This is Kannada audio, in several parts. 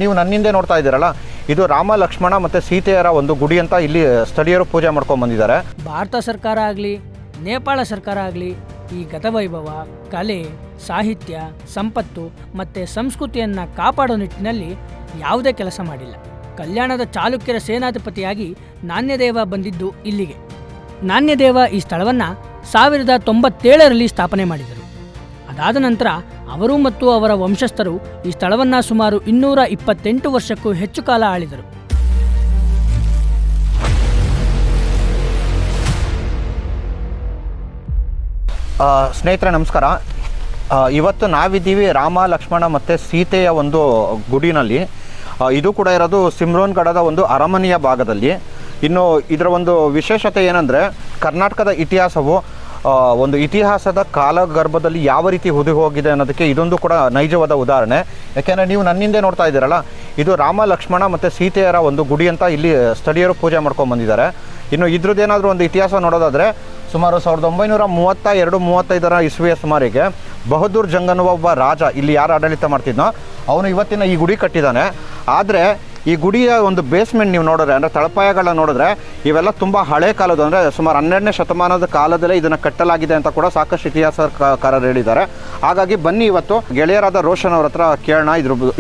ನೀವು ನನ್ನಿಂದೆ ನೋಡ್ತಾ ಇದ್ದೀರಲ್ಲ, ಇದು ರಾಮ ಲಕ್ಷ್ಮಣ ಮತ್ತು ಸೀತೆಯರ ಒಂದು ಗುಡಿ ಅಂತ ಇಲ್ಲಿ ಸ್ಥಳೀಯರು ಪೂಜೆ ಮಾಡ್ಕೊಂಡು ಬಂದಿದ್ದಾರೆ. ಭಾರತ ಸರ್ಕಾರ ಆಗಲಿ, ನೇಪಾಳ ಸರ್ಕಾರ ಆಗಲಿ ಈ ಗತವೈಭವ, ಕಲೆ, ಸಾಹಿತ್ಯ, ಸಂಪತ್ತು ಮತ್ತು ಸಂಸ್ಕೃತಿಯನ್ನು ಕಾಪಾಡೋ ನಿಟ್ಟಿನಲ್ಲಿ ಯಾವುದೇ ಕೆಲಸ ಮಾಡಿಲ್ಲ. ಕಲ್ಯಾಣದ ಚಾಲುಕ್ಯರ ಸೇನಾಧಿಪತಿಯಾಗಿ ನಾಣ್ಯದೇವ ಬಂದಿದ್ದು ಇಲ್ಲಿಗೆ. ನಾಣ್ಯದೇವ ಈ ಸ್ಥಳವನ್ನು 1097ರಲ್ಲಿ ಸ್ಥಾಪನೆ ಮಾಡಿದರು. ಅದಾದ ನಂತರ ಅವರು ಮತ್ತು ಅವರ ವಂಶಸ್ಥರು ಈ ಸ್ಥಳವನ್ನು ಸುಮಾರು 228 ವರ್ಷಕ್ಕೂ ಹೆಚ್ಚು ಕಾಲ ಆಳಿದರು. ಸ್ನೇಹಿತರೆ ನಮಸ್ಕಾರ. ಇವತ್ತು ನಾವಿದ್ದೀವಿ ರಾಮ ಲಕ್ಷ್ಮಣ ಮತ್ತು ಸೀತೆಯ ಒಂದು ಗುಡಿನಲ್ಲಿ. ಇದು ಕೂಡ ಇರೋದು ಸಿಮ್ರೋನ್ಗಢದ ಒಂದು ಅರಮನೆಯ ಭಾಗದಲ್ಲಿ. ಇನ್ನು ಇದರ ಒಂದು ವಿಶೇಷತೆ ಏನಂದರೆ, ಕರ್ನಾಟಕದ ಇತಿಹಾಸವು ಒಂದು ಇತಿಹಾಸದ ಕಾಲಗರ್ಭದಲ್ಲಿ ಯಾವ ರೀತಿ ಹುದುಗಿ ಹೋಗಿದೆ ಅನ್ನೋದಕ್ಕೆ ಇದೊಂದು ಕೂಡ ನೈಜವಾದ ಉದಾಹರಣೆ. ಯಾಕೆಂದರೆ ನೀವು ನನ್ನಿಂದೆ ನೋಡ್ತಾ ಇದ್ದೀರಲ್ಲ, ಇದು ರಾಮ ಲಕ್ಷ್ಮಣ ಮತ್ತು ಸೀತೆಯರ ಒಂದು ಗುಡಿ ಅಂತ ಇಲ್ಲಿ ಸ್ಥಳೀಯರು ಪೂಜೆ ಮಾಡ್ಕೊಂಡು ಬಂದಿದ್ದಾರೆ. ಇನ್ನು ಇದ್ರದ್ದೇನಾದರೂ ಒಂದು ಇತಿಹಾಸ ನೋಡೋದಾದರೆ, ಸುಮಾರು 1932-35 ಇಸ್ವಿಯ ಸುಮಾರಿಗೆ ಬಹದ್ದೂರ್ ಜಂಗ್ ಅನ್ನುವ ಒಬ್ಬ ರಾಜ ಇಲ್ಲಿ ಯಾರು ಆಡಳಿತ ಮಾಡ್ತಿದ್ನೋ ಅವನು ಇವತ್ತಿನ ಈ ಗುಡಿ ಕಟ್ಟಿದ್ದಾನೆ. ಆದರೆ ಈ ಗುಡಿಯ ಒಂದು ಬೇಸ್ಮೆಂಟ್ ನೀವು ನೋಡಿದ್ರೆ, ಅಂದರೆ ತಳಪಾಯಗಳನ್ನ ನೋಡಿದ್ರೆ, ಇವೆಲ್ಲ ತುಂಬ ಹಳೆ ಕಾಲದ್ದು, ಅಂದರೆ ಸುಮಾರು 12ನೇ ಶತಮಾನದ ಕಾಲದಲ್ಲೇ ಇದನ್ನು ಕಟ್ಟಲಾಗಿದೆ ಅಂತ ಕೂಡ ಸಾಕಷ್ಟು ಇತಿಹಾಸಕಾರರು ಹೇಳಿದ್ದಾರೆ. ಹಾಗಾಗಿ ಬನ್ನಿ ಇವತ್ತು ಗೆಳೆಯರಾದ ರೋಷನ್ ಅವ್ರ ಹತ್ರ ಕೇಳೋಣ,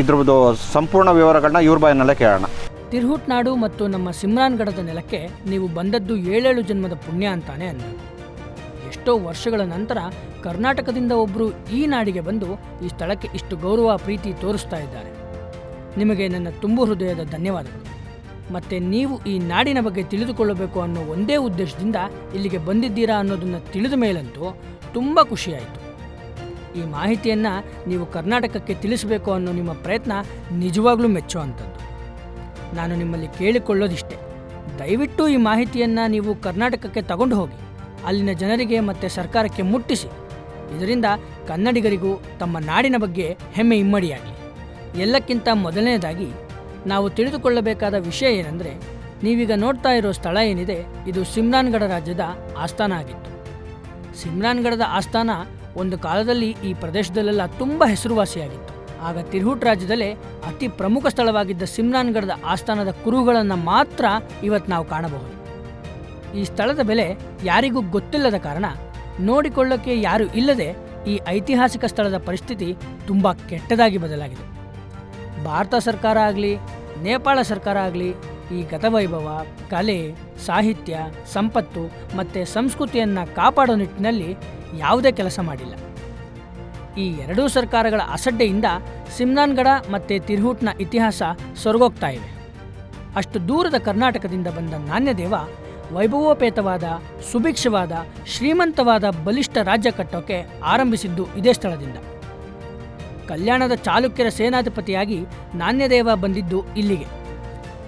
ಇದ್ರದ್ದು ಸಂಪೂರ್ಣ ವಿವರಗಳನ್ನ ಇವ್ರ ಬಾಯಿನಲ್ಲೇ ಕೇಳೋಣ. ತಿರ್ಹುಟ್ ನಾಡು ಮತ್ತು ನಮ್ಮ ಸಿಮ್ರಾನ್ಗಢದ ನೆಲಕ್ಕೆ ನೀವು ಬಂದದ್ದು 7 ಜನ್ಮದ ಪುಣ್ಯ ಅಂತಾನೆ ಅಂದರು. ಎಷ್ಟೋ ವರ್ಷಗಳ ನಂತರ ಕರ್ನಾಟಕದಿಂದ ಒಬ್ಬರು ಈ ನಾಡಿಗೆ ಬಂದು ಈ ಸ್ಥಳಕ್ಕೆ ಇಷ್ಟು ಗೌರವ ಪ್ರೀತಿ ತೋರಿಸ್ತಾ ಇದ್ದಾರೆ. ನಿಮಗೆ ನನ್ನ ತುಂಬು ಹೃದಯದ ಧನ್ಯವಾದಗಳು. ಮತ್ತು ನೀವು ಈ ನಾಡಿನ ಬಗ್ಗೆ ತಿಳಿದುಕೊಳ್ಳಬೇಕು ಅನ್ನೋ ಒಂದೇ ಉದ್ದೇಶದಿಂದ ಇಲ್ಲಿಗೆ ಬಂದಿದ್ದೀರಾ ಅನ್ನೋದನ್ನು ತಿಳಿದ ಮೇಲಂತೂ ತುಂಬ ಖುಷಿಯಾಯಿತು. ಈ ಮಾಹಿತಿಯನ್ನು ನೀವು ಕರ್ನಾಟಕಕ್ಕೆ ತಿಳಿಸಬೇಕು ಅನ್ನೋ ನಿಮ್ಮ ಪ್ರಯತ್ನ ನಿಜವಾಗ್ಲೂ ಮೆಚ್ಚುವಂಥದ್ದು. ನಾನು ನಿಮ್ಮಲ್ಲಿ ಕೇಳಿಕೊಳ್ಳೋದಿಷ್ಟೇ, ದಯವಿಟ್ಟು ಈ ಮಾಹಿತಿಯನ್ನು ನೀವು ಕರ್ನಾಟಕಕ್ಕೆ ತಗೊಂಡು ಹೋಗಿ ಅಲ್ಲಿನ ಜನರಿಗೆ ಮತ್ತು ಸರ್ಕಾರಕ್ಕೆ ಮುಟ್ಟಿಸಿ. ಇದರಿಂದ ಕನ್ನಡಿಗರಿಗೂ ತಮ್ಮ ನಾಡಿನ ಬಗ್ಗೆ ಹೆಮ್ಮೆ ಇಮ್ಮಡಿಯಾಗಲಿ. ಎಲ್ಲಕ್ಕಿಂತ ಮೊದಲನೇದಾಗಿ ನಾವು ತಿಳಿದುಕೊಳ್ಳಬೇಕಾದ ವಿಷಯ ಏನಂದರೆ, ನೀವೀಗ ನೋಡ್ತಾ ಇರೋ ಸ್ಥಳ ಏನಿದೆ, ಇದು ಸಿಮ್ರಾನ್ಗಢ ರಾಜ್ಯದ ಆಸ್ಥಾನ ಆಗಿತ್ತು. ಸಿಮ್ರಾನ್ಗಢದ ಆಸ್ಥಾನ ಒಂದು ಕಾಲದಲ್ಲಿ ಈ ಪ್ರದೇಶದಲ್ಲೆಲ್ಲ ತುಂಬ ಹೆಸರುವಾಸಿಯಾಗಿತ್ತು. ಆಗ ತಿರ್ಹುಟ್ ರಾಜ್ಯದಲ್ಲೇ ಅತಿ ಪ್ರಮುಖ ಸ್ಥಳವಾಗಿದ್ದ ಸಿಮ್ರಾನ್ಗಢದ ಆಸ್ಥಾನದ ಕುರುಹುಗಳನ್ನು ಮಾತ್ರ ಇವತ್ತು ನಾವು ಕಾಣಬಹುದು. ಈ ಸ್ಥಳದ ಬೆಲೆ ಯಾರಿಗೂ ಗೊತ್ತಿಲ್ಲದ ಕಾರಣ, ನೋಡಿಕೊಳ್ಳೋಕ್ಕೆ ಯಾರೂ ಇಲ್ಲದೆ ಈ ಐತಿಹಾಸಿಕ ಸ್ಥಳದ ಪರಿಸ್ಥಿತಿ ತುಂಬ ಕೆಟ್ಟದಾಗಿ ಬದಲಾಗಿದೆ. ಭಾರತ ಸರ್ಕಾರ ಆಗಲಿ, ನೇಪಾಳ ಸರ್ಕಾರ ಆಗಲಿ ಈ ಗತವೈಭವ, ಕಲೆ, ಸಾಹಿತ್ಯ, ಸಂಪತ್ತು ಮತ್ತು ಸಂಸ್ಕೃತಿಯನ್ನು ಕಾಪಾಡೋ ನಿಟ್ಟಿನಲ್ಲಿ ಯಾವುದೇ ಕೆಲಸ ಮಾಡಿಲ್ಲ. ಈ ಎರಡೂ ಸರ್ಕಾರಗಳ ಅಸಡ್ಡೆಯಿಂದ ಸಿಮ್ರಾನ್ಗಢ ಮತ್ತು ತಿರ್ಹುಟ್ನ ಇತಿಹಾಸ ಸೊರಗೋಗ್ತಾ ಇವೆ. ಅಷ್ಟು ದೂರದ ಕರ್ನಾಟಕದಿಂದ ಬಂದ ನಾಣ್ಯದೇವ ವೈಭವೋಪೇತವಾದ, ಸುಭಿಕ್ಷವಾದ, ಶ್ರೀಮಂತವಾದ ಬಲಿಷ್ಠ ರಾಜ್ಯ ಕಟ್ಟೋಕೆ ಆರಂಭಿಸಿದ್ದು ಇದೇ ಸ್ಥಳದಿಂದ. ಕಲ್ಯಾಣದ ಚಾಲುಕ್ಯರ ಸೇನಾಧಿಪತಿಯಾಗಿ ನಾಣ್ಯದೇವ ಬಂದಿದ್ದು ಇಲ್ಲಿಗೆ.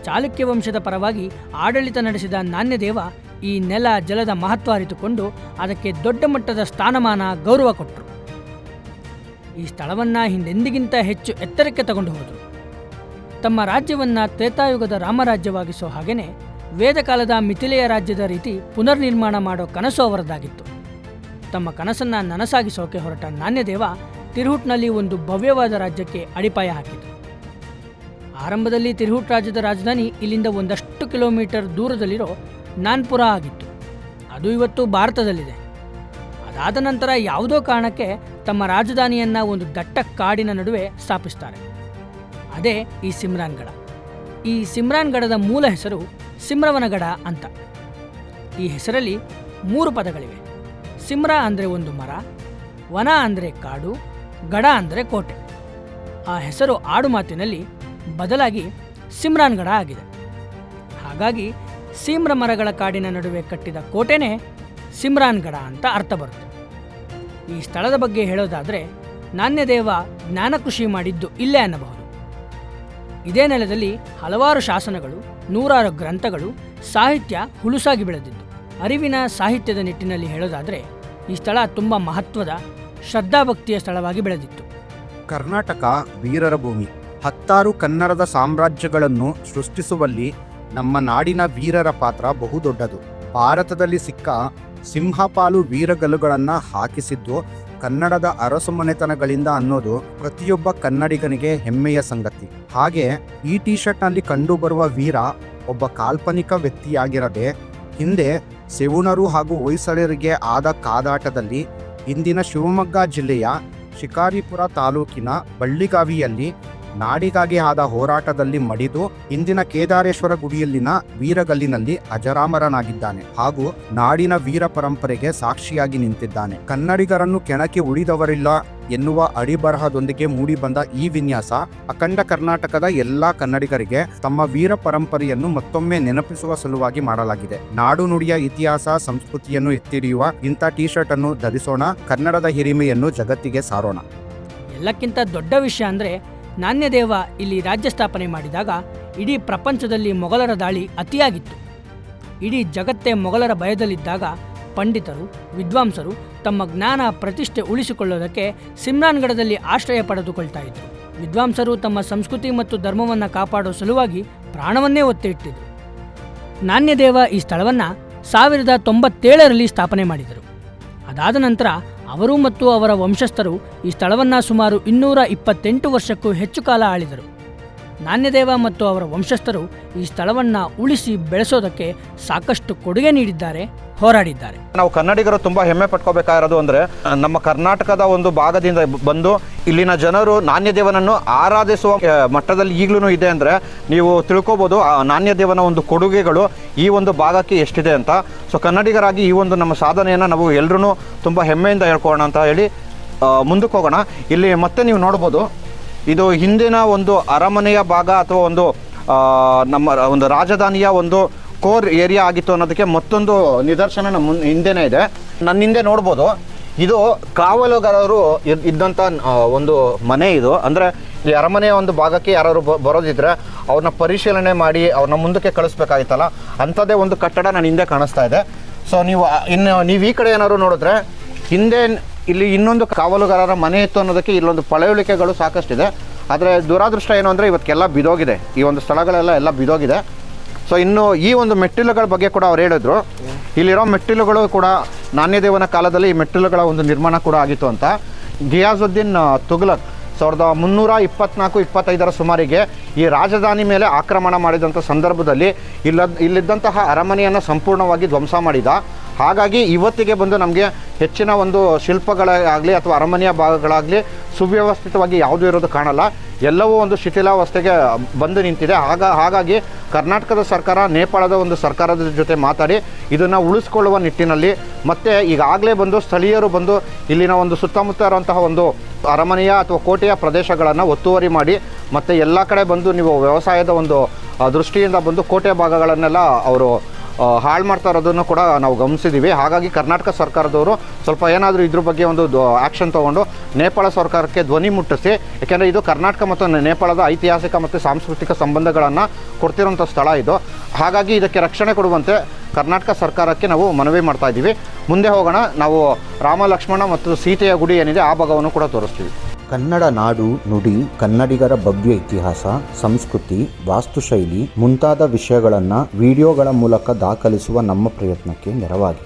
ಚಾಲುಕ್ಯ ವಂಶದ ಪರವಾಗಿ ಆಡಳಿತ ನಡೆಸಿದ ನಾಣ್ಯದೇವ ಈ ನೆಲ ಜಲದ ಮಹತ್ವ ಅರಿತುಕೊಂಡು ಅದಕ್ಕೆ ದೊಡ್ಡ ಮಟ್ಟದ ಸ್ಥಾನಮಾನ, ಗೌರವ ಕೊಟ್ಟರು. ಈ ಸ್ಥಳವನ್ನು ಹಿಂದೆಂದಿಗಿಂತ ಹೆಚ್ಚು ಎತ್ತರಕ್ಕೆ ತಗೊಂಡು ಹೋದರು. ತಮ್ಮ ರಾಜ್ಯವನ್ನು ತ್ರೇತಾಯುಗದ ರಾಮರಾಜ್ಯವಾಗಿಸೋ ಹಾಗೆಯೇ ವೇದಕಾಲದ ಮಿಥಿಲೆಯ ರಾಜ್ಯದ ರೀತಿ ಪುನರ್ನಿರ್ಮಾಣ ಮಾಡೋ ಕನಸು ಅವರದ್ದಾಗಿತ್ತು. ತಮ್ಮ ಕನಸನ್ನು ನನಸಾಗಿಸೋಕೆ ಹೊರಟ ನಾಣ್ಯದೇವ ತಿರ್ಹುಟ್ನಲ್ಲಿ ಒಂದು ಭವ್ಯವಾದ ರಾಜ್ಯಕ್ಕೆ ಅಡಿಪಾಯ ಹಾಕಿತು. ಆರಂಭದಲ್ಲಿ ತಿರ್ಹುಟ್ ರಾಜ್ಯದ ರಾಜಧಾನಿ ಇಲ್ಲಿಂದ ಒಂದಷ್ಟು ಕಿಲೋಮೀಟರ್ ದೂರದಲ್ಲಿರೋ ನಾನ್ಪುರ ಆಗಿತ್ತು. ಅದು ಇವತ್ತು ಭಾರತದಲ್ಲಿದೆ. ಅದಾದ ನಂತರ ಯಾವುದೋ ಕಾರಣಕ್ಕೆ ತಮ್ಮ ರಾಜಧಾನಿಯನ್ನು ಒಂದು ದಟ್ಟ ಕಾಡಿನ ನಡುವೆ ಸ್ಥಾಪಿಸ್ತಾರೆ. ಅದೇ ಈ ಸಿಮ್ರಾನ್ಗಢ. ಈ ಸಿಮ್ರಾನ್ಗಢದ ಮೂಲ ಹೆಸರು ಸಿಮ್ರವನಗಢ ಅಂತ. ಈ ಹೆಸರಲ್ಲಿ 3 ಪದಗಳಿವೆ. ಸಿಮ್ರ ಅಂದರೆ ಒಂದು ಮರ, ವನ ಅಂದರೆ ಕಾಡು, ಗಢ ಅಂದರೆ ಕೋಟೆ. ಆ ಹೆಸರು ಆಡು ಮಾತಿನಲ್ಲಿ ಬದಲಾಗಿ ಸಿಮ್ರಾನ್ಗಢ ಆಗಿದೆ. ಹಾಗಾಗಿ ಸಿಮ್ರ ಮರಗಳ ಕಾಡಿನ ನಡುವೆ ಕಟ್ಟಿದ ಕೋಟೆನೇ ಸಿಮ್ರಾನ್ಗಢ ಅಂತ ಅರ್ಥ ಬರುತ್ತೆ. ಈ ಸ್ಥಳದ ಬಗ್ಗೆ ಹೇಳೋದಾದರೆ, ನಾಣ್ಯದೇವ ಜ್ಞಾನ ಕೃಷಿ ಮಾಡಿದ್ದು ಇಲ್ಲೇ ಅನ್ನಬಹುದು. ಇದೇ ನೆಲದಲ್ಲಿ ಹಲವಾರು ಶಾಸನಗಳು, 100 ಗ್ರಂಥಗಳು, ಸಾಹಿತ್ಯ ಹುಲುಸಾಗಿ ಬೆಳೆದಿದ್ದು. ಅರಿವಿನ ಸಾಹಿತ್ಯದ ನಿಟ್ಟಿನಲ್ಲಿ ಹೇಳೋದಾದರೆ ಈ ಸ್ಥಳ ತುಂಬ ಮಹತ್ವದ, ಶ್ರದ್ಧಾಭಕ್ತಿಯ ಸ್ಥಳವಾಗಿ ಬೆಳೆದಿತ್ತು. ಕರ್ನಾಟಕ ವೀರರ ಭೂಮಿ. 10 ಕನ್ನಡದ ಸಾಮ್ರಾಜ್ಯಗಳನ್ನು ಸೃಷ್ಟಿಸುವಲ್ಲಿ ನಮ್ಮ ನಾಡಿನ ವೀರರ ಪಾತ್ರ ಬಹುದೊಡ್ಡದು. ಭಾರತದಲ್ಲಿ ಸಿಕ್ಕ ಸಿಂಹಪಾಲು ವೀರಗಲ್ಲುಗಳನ್ನು ಹಾಕಿಸಿದ್ದು ಕನ್ನಡದ ಅರಸು ಮನೆತನಗಳಿಂದ ಅನ್ನೋದು ಪ್ರತಿಯೊಬ್ಬ ಕನ್ನಡಿಗನಿಗೆ ಹೆಮ್ಮೆಯ ಸಂಗತಿ. ಹಾಗೆ ಈ ಟೀ ಶರ್ಟ್ನಲ್ಲಿ ಕಂಡುಬರುವ ವೀರ ಒಬ್ಬ ಕಾಲ್ಪನಿಕ ವ್ಯಕ್ತಿಯಾಗಿರದೆ ಹಿಂದೆ ಸೆವುಣರು ಹಾಗೂ ಹೊಯ್ಸಳರಿಗೆ ಆದ ಕಾದಾಟದಲ್ಲಿ ಇಂದಿನ ಶಿವಮೊಗ್ಗ ಜಿಲ್ಲೆಯ ಶಿಕಾರಿಪುರ ತಾಲೂಕಿನ ಬಳ್ಳಿಗಾವಿಯಲ್ಲಿ ನಾಡಿಗಾಗಿ ಆದ ಹೋರಾಟದಲ್ಲಿ ಮಡಿದು ಇಂದಿನ ಕೇದಾರೇಶ್ವರ ಗುಡಿಯಲ್ಲಿನ ವೀರಗಲ್ಲಿನಲ್ಲಿ ಅಜರಾಮರನಾಗಿದ್ದಾನೆ ಹಾಗೂ ನಾಡಿನ ವೀರ ಪರಂಪರೆಗೆ ಸಾಕ್ಷಿಯಾಗಿ ನಿಂತಿದ್ದಾನೆ. ಕನ್ನಡಿಗರನ್ನು ಕೆಣಕಿ ಉಳಿದವರಿಲ್ಲ ಎನ್ನುವ ಅಡಿಬರಹದೊಂದಿಗೆ ಮೂಡಿಬಂದ ಈ ವಿನ್ಯಾಸ ಅಖಂಡ ಕರ್ನಾಟಕದ ಎಲ್ಲಾ ಕನ್ನಡಿಗರಿಗೆ ತಮ್ಮ ವೀರ ಪರಂಪರೆಯನ್ನು ಮತ್ತೊಮ್ಮೆ ನೆನಪಿಸುವ ಸಲುವಾಗಿ ಮಾಡಲಾಗಿದೆ. ನಾಡು ನುಡಿಯ ಇತಿಹಾಸ ಸಂಸ್ಕೃತಿಯನ್ನು ಎತ್ತಿಡಿಯುವ ಇಂಥ ಟೀ ಶರ್ಟ್ ಅನ್ನು ಧರಿಸೋಣ, ಕನ್ನಡದ ಹಿರಿಮೆಯನ್ನು ಜಗತ್ತಿಗೆ ಸಾರೋಣ. ಎಲ್ಲಕ್ಕಿಂತ ದೊಡ್ಡ ವಿಷಯ ಅಂದರೆ ನಾಣ್ಯದೇವ ಇಲ್ಲಿ ರಾಜ್ಯ ಸ್ಥಾಪನೆ ಮಾಡಿದಾಗ ಇಡೀ ಪ್ರಪಂಚದಲ್ಲಿ ಮೊಘಲರ ದಾಳಿ ಅತಿಯಾಗಿತ್ತು. ಇಡೀ ಜಗತ್ತೇ ಮೊಘಲರ ಭಯದಲ್ಲಿದ್ದಾಗ ಪಂಡಿತರು, ವಿದ್ವಾಂಸರು ತಮ್ಮ ಜ್ಞಾನ ಪ್ರತಿಷ್ಠೆ ಉಳಿಸಿಕೊಳ್ಳೋದಕ್ಕೆ ಸಿಮ್ರಾನ್ಗಢದಲ್ಲಿ ಆಶ್ರಯ ಪಡೆದುಕೊಳ್ತಾ ಇದ್ರು. ವಿದ್ವಾಂಸರು ತಮ್ಮ ಸಂಸ್ಕೃತಿ ಮತ್ತು ಧರ್ಮವನ್ನು ಕಾಪಾಡೋ ಸಲುವಾಗಿ ಪ್ರಾಣವನ್ನೇ ಒತ್ತೆ ಇಟ್ಟಿದ್ರು. ನಾಣ್ಯದೇವ ಈ ಸ್ಥಳವನ್ನು 1097ರಲ್ಲಿ ಸ್ಥಾಪನೆ ಮಾಡಿದರು. ಅದಾದ ನಂತರ ಅವರು ಮತ್ತು ಅವರ ವಂಶಸ್ಥರು ಈ ಸ್ಥಳವನ್ನು ಸುಮಾರು 228 ವರ್ಷಕ್ಕೂ ಹೆಚ್ಚು ಕಾಲ ಆಳಿದರು. ನಾಣ್ಯದೇವ ಮತ್ತು ಅವರ ವಂಶಸ್ಥರು ಈ ಸ್ಥಳವನ್ನು ಉಳಿಸಿ ಬೆಳೆಸೋದಕ್ಕೆ ಸಾಕಷ್ಟು ಕೊಡುಗೆ ನೀಡಿದ್ದಾರೆ, ಹೋರಾಡಿದ್ದಾರೆ. ನಾವು ಕನ್ನಡಿಗರು ತುಂಬ ಹೆಮ್ಮೆ ಪಟ್ಕೋಬೇಕಾಗಿರೋದು ಅಂದರೆ ನಮ್ಮ ಕರ್ನಾಟಕದ ಒಂದು ಭಾಗದಿಂದ ಬಂದು ಇಲ್ಲಿನ ಜನರು ನಾಣ್ಯದೇವನನ್ನು ಆರಾಧಿಸುವ ಮಟ್ಟದಲ್ಲಿ ಈಗಲೂ ಇದೆ ಅಂದರೆ ನೀವು ತಿಳ್ಕೊಬೋದು ಆ ನಾಣ್ಯದೇವನ ಒಂದು ಕೊಡುಗೆಗಳು ಈ ಒಂದು ಭಾಗಕ್ಕೆ ಎಷ್ಟಿದೆ ಅಂತ. ಸೊ ಕನ್ನಡಿಗರಾಗಿ ಈ ಒಂದು ನಮ್ಮ ಸಾಧನೆಯನ್ನು ನಾವು ಎಲ್ಲರೂ ತುಂಬ ಹೆಮ್ಮೆಯಿಂದ ಹೇಳ್ಕೊಳ್ಳೋಣ ಅಂತ ಹೇಳಿ ಮುಂದಕ್ಕೆ ಹೋಗೋಣ. ಇಲ್ಲಿ ಮತ್ತೆ ನೀವು ನೋಡ್ಬೋದು, ಇದು ಹಿಂದಿನ ಒಂದು ಅರಮನೆಯ ಭಾಗ ಅಥವಾ ಒಂದು ನಮ್ಮ ಒಂದು ರಾಜಧಾನಿಯ ಒಂದು ಕೋರ್ ಏರಿಯಾ ಆಗಿತ್ತು ಅನ್ನೋದಕ್ಕೆ ಮತ್ತೊಂದು ನಿದರ್ಶನ ನಮ್ಮ ಹಿಂದೆನೇ ಇದೆ. ನನ್ನ ಹಿಂದೆ ನೋಡ್ಬೋದು, ಇದು ಕಾವಲುಗಾರರು ಇದ್ದಂಥ ಒಂದು ಮನೆ ಇದು. ಅಂದರೆ ಈ ಅರಮನೆಯ ಒಂದು ಭಾಗಕ್ಕೆ ಯಾರು ಬರೋದಿದ್ರೆ ಅವ್ರನ್ನ ಪರಿಶೀಲನೆ ಮಾಡಿ ಅವ್ರನ್ನ ಮುಂದಕ್ಕೆ ಕಳಿಸ್ಬೇಕಾಗಿತ್ತಲ್ಲ, ಅಂಥದ್ದೇ ಒಂದು ಕಟ್ಟಡ ನನ್ನ ಹಿಂದೆ ಕಾಣಿಸ್ತಾ ಇದೆ. ಸೊ ನೀವು ಈ ಕಡೆ ಏನಾದ್ರು ನೋಡಿದ್ರೆ ಹಿಂದೆ ಇಲ್ಲಿ ಇನ್ನೊಂದು ಕಾವಲುಗಾರರ ಮನೆ ಇತ್ತು ಅನ್ನೋದಕ್ಕೆ ಇಲ್ಲೊಂದು ಪಳೆಯುಳಿಕೆಗಳು ಸಾಕಷ್ಟಿದೆ. ಆದರೆ ದುರಾದೃಷ್ಟ ಏನು ಅಂದರೆ ಇವತ್ತೆಲ್ಲ ಬಿದೋಗಿದೆ, ಈ ಒಂದು ಸ್ಥಳಗಳೆಲ್ಲ ಬಿದೋಗಿದೆ. ಸೊ ಇನ್ನು ಈ ಒಂದು ಮೆಟ್ಟಿಲುಗಳ ಬಗ್ಗೆ ಕೂಡ ಅವ್ರು ಹೇಳಿದ್ರು, ಇಲ್ಲಿರೋ ಮೆಟ್ಟಿಲುಗಳು ಕೂಡ ನಾಣ್ಯದೇವನ ಕಾಲದಲ್ಲಿ ಈ ಮೆಟ್ಟಿಲುಗಳ ಒಂದು ನಿರ್ಮಾಣ ಕೂಡ ಆಗಿತ್ತು ಅಂತ. ಗಿಯಾಜುದ್ದೀನ್ ತುಘಲಕ್ 1324-25 ಸುಮಾರಿಗೆ ಈ ರಾಜಧಾನಿ ಮೇಲೆ ಆಕ್ರಮಣ ಮಾಡಿದಂಥ ಸಂದರ್ಭದಲ್ಲಿ ಇಲ್ಲಿದ್ದಂತಹ ಅರಮನೆಯನ್ನು ಸಂಪೂರ್ಣವಾಗಿ ಧ್ವಂಸ ಮಾಡಿದ. ಹಾಗಾಗಿ ಇವತ್ತಿಗೆ ಬಂದು ನಮಗೆ ಹೆಚ್ಚಿನ ಒಂದು ಶಿಲ್ಪಗಳಾಗಲಿ ಅಥವಾ ಅರಮನೆಯ ಭಾಗಗಳಾಗಲಿ ಸುವ್ಯವಸ್ಥಿತವಾಗಿ ಯಾವುದೂ ಇರೋದು ಕಾಣಲ್ಲ, ಎಲ್ಲವೂ ಒಂದು ಶಿಥಿಲಾವಸ್ಥೆಗೆ ಬಂದು ನಿಂತಿದೆ. ಹಾಗಾಗಿ ಕರ್ನಾಟಕದ ಸರ್ಕಾರ ನೇಪಾಳದ ಒಂದು ಸರ್ಕಾರದ ಜೊತೆ ಮಾತಾಡಿ ಇದನ್ನು ಉಳಿಸ್ಕೊಳ್ಳುವ ನಿಟ್ಟಿನಲ್ಲಿ ಮತ್ತು ಈಗಾಗಲೇ ಬಂದು ಸ್ಥಳೀಯರು ಬಂದು ಇಲ್ಲಿನ ಒಂದು ಸುತ್ತಮುತ್ತ ಇರುವಂತಹ ಒಂದು ಅರಮನೆಯ ಅಥವಾ ಕೋಟೆಯ ಪ್ರದೇಶಗಳನ್ನು ಒತ್ತುವರಿ ಮಾಡಿ ಮತ್ತು ಎಲ್ಲ ಕಡೆ ಬಂದು ನೀವು ವ್ಯವಸಾಯದ ಒಂದು ದೃಷ್ಟಿಯಿಂದ ಬಂದು ಕೋಟೆ ಭಾಗಗಳನ್ನೆಲ್ಲ ಅವರು ಹಾಳು ಮಾಡ್ತಾ ಇರೋದನ್ನು ಕೂಡ ನಾವು ಗಮನಿಸಿದ್ದೀವಿ. ಹಾಗಾಗಿ ಕರ್ನಾಟಕ ಸರ್ಕಾರದವರು ಸ್ವಲ್ಪ ಏನಾದರೂ ಇದ್ರ ಬಗ್ಗೆ ಒಂದು ಆ್ಯಕ್ಷನ್ ತೊಗೊಂಡು ನೇಪಾಳ ಸರ್ಕಾರಕ್ಕೆ ಧ್ವನಿ ಮುಟ್ಟಿಸಿ, ಯಾಕೆಂದರೆ ಇದು ಕರ್ನಾಟಕ ಮತ್ತು ನೇಪಾಳದ ಐತಿಹಾಸಿಕ ಮತ್ತು ಸಾಂಸ್ಕೃತಿಕ ಸಂಬಂಧಗಳನ್ನು ಕೊಡ್ತಿರೋಂಥ ಸ್ಥಳ ಇದು. ಹಾಗಾಗಿ ಇದಕ್ಕೆ ರಕ್ಷಣೆ ಕೊಡುವಂತೆ ಕರ್ನಾಟಕ ಸರ್ಕಾರಕ್ಕೆ ನಾವು ಮನವಿ ಮಾಡ್ತಾ ಇದ್ದೀವಿ. ಮುಂದೆ ಹೋಗೋಣ, ನಾವು ರಾಮ ಲಕ್ಷ್ಮಣ ಮತ್ತು ಸೀತೆಯ ಗುಡಿ ಏನಿದೆ ಆ ಭಾಗವನ್ನು ಕೂಡ ತೋರಿಸ್ತೀವಿ. ಕನ್ನಡ ನಾಡು ನುಡಿ, ಕನ್ನಡಿಗರ ಭವ್ಯ ಇತಿಹಾಸ, ಸಂಸ್ಕೃತಿ, ವಾಸ್ತುಶೈಲಿ ಮುಂತಾದ ವಿಷಯಗಳನ್ನು ವಿಡಿಯೋಗಳ ಮೂಲಕ ದಾಖಲಿಸುವ ನಮ್ಮ ಪ್ರಯತ್ನಕ್ಕೆ ನೆರವಾಗಿ